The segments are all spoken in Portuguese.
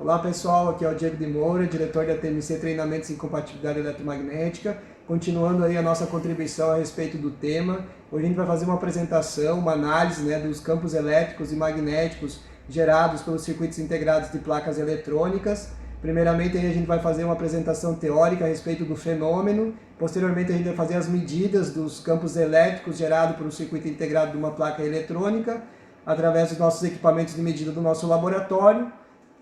Olá pessoal, aqui é o Diego de Moura, diretor da TMC Treinamentos em Compatibilidade Eletromagnética. Continuando aí a nossa contribuição a respeito do tema, hoje a gente vai fazer uma apresentação, uma análise dos campos elétricos e magnéticos gerados pelos circuitos integrados de placas eletrônicas. Primeiramente aí a gente vai fazer uma apresentação teórica a respeito do fenômeno, posteriormente a gente vai fazer as medidas dos campos elétricos gerados por um circuito integrado de uma placa eletrônica, através dos nossos equipamentos de medida do nosso laboratório.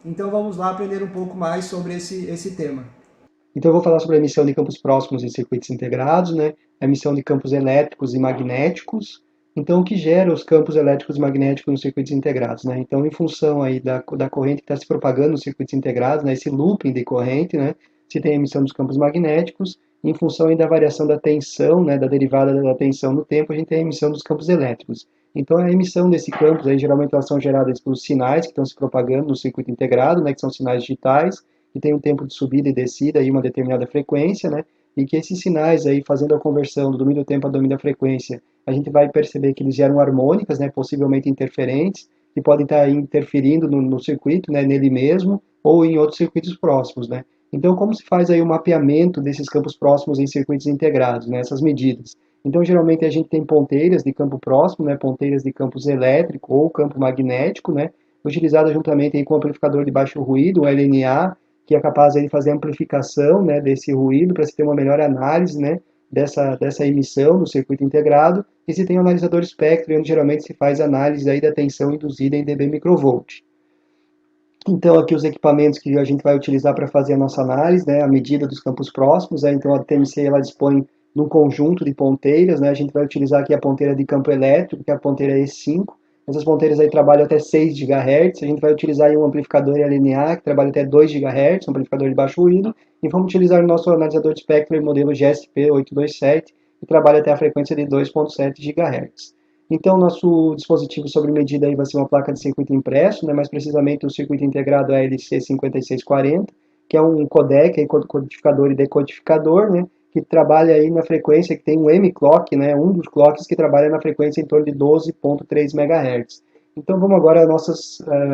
Então vamos lá aprender um pouco mais sobre esse tema. Então eu vou falar sobre a emissão de campos próximos em circuitos integrados, a emissão de campos elétricos e magnéticos. Então o que gera os campos elétricos e magnéticos nos circuitos integrados, Então em função aí da corrente que está se propagando nos circuitos integrados, esse looping de corrente, se tem a emissão dos campos magnéticos, em função aí da variação da tensão, da derivada da tensão no tempo, a gente tem a emissão dos campos elétricos. Então a emissão desses campos aí geralmente elas são geradas pelos sinais que estão se propagando no circuito integrado, que são sinais digitais, que tem um tempo de subida e descida e uma determinada frequência, e que esses sinais aí, fazendo a conversão do domínio do tempo a domínio da frequência, a gente vai perceber que eles geram harmônicas, possivelmente interferentes, que podem estar interferindo no circuito, nele mesmo, ou em outros circuitos próximos, Então, como se faz aí o mapeamento desses campos próximos em circuitos integrados, essas medidas? Então, geralmente a gente tem ponteiras de campo próximo, ponteiras de campos elétrico ou campo magnético, utilizadas juntamente aí com o amplificador de baixo ruído, o LNA, que é capaz de fazer a amplificação desse ruído para se ter uma melhor análise dessa emissão do circuito integrado, e se tem o analisador espectro, onde geralmente se faz análise aí da tensão induzida em dB microvolt. Então, aqui os equipamentos que a gente vai utilizar para fazer a nossa análise, a medida dos campos próximos, então a TMC ela dispõe de um conjunto de ponteiras, a gente vai utilizar aqui a ponteira de campo elétrico, que é a ponteira E5, essas ponteiras aí trabalham até 6 GHz, a gente vai utilizar aí um amplificador LNA, que trabalha até 2 GHz, um amplificador de baixo ruído, e vamos utilizar o nosso analisador de espectro modelo GSP827, que trabalha até a frequência de 2.7 GHz. Então, nosso dispositivo sobre medida aí vai ser uma placa de circuito impresso, mais precisamente o circuito integrado ALC5640, que é um codec, aí, codificador e decodificador, que trabalha aí na frequência que tem um M-clock, um dos clocks que trabalha na frequência em torno de 12.3 MHz. Então, vamos agora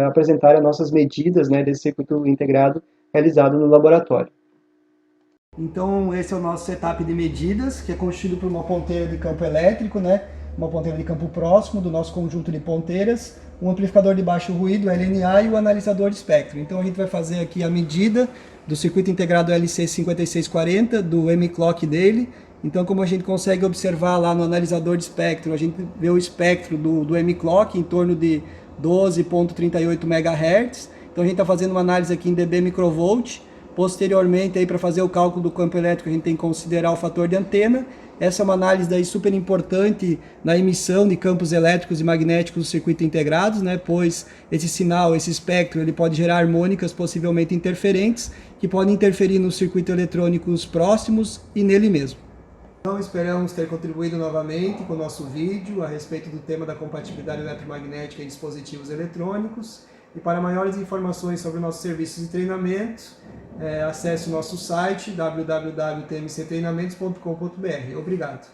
apresentar as nossas medidas desse circuito integrado realizado no laboratório. Então esse é o nosso setup de medidas, que é constituído por uma ponteira de campo elétrico, uma ponteira de campo próximo do nosso conjunto de ponteiras, um amplificador de baixo ruído, LNA, e o analisador de espectro. Então a gente vai fazer aqui a medida do circuito integrado LC5640, do M-clock dele. Então, como a gente consegue observar lá no analisador de espectro, a gente vê o espectro do M-clock em torno de 12.38 MHz. Então a gente está fazendo uma análise aqui em dB microvolt. Posteriormente, para fazer o cálculo do campo elétrico, a gente tem que considerar o fator de antena. Essa é uma análise daí super importante na emissão de campos elétricos e magnéticos do circuito integrados, pois esse sinal, esse espectro, ele pode gerar harmônicas possivelmente interferentes, que podem interferir nos circuitos eletrônicos próximos e nele mesmo. Então esperamos ter contribuído novamente com o nosso vídeo a respeito do tema da compatibilidade eletromagnética em dispositivos eletrônicos. E para maiores informações sobre nossos serviços de treinamento, acesse o nosso site www.tmctreinamentos.com.br. Obrigado.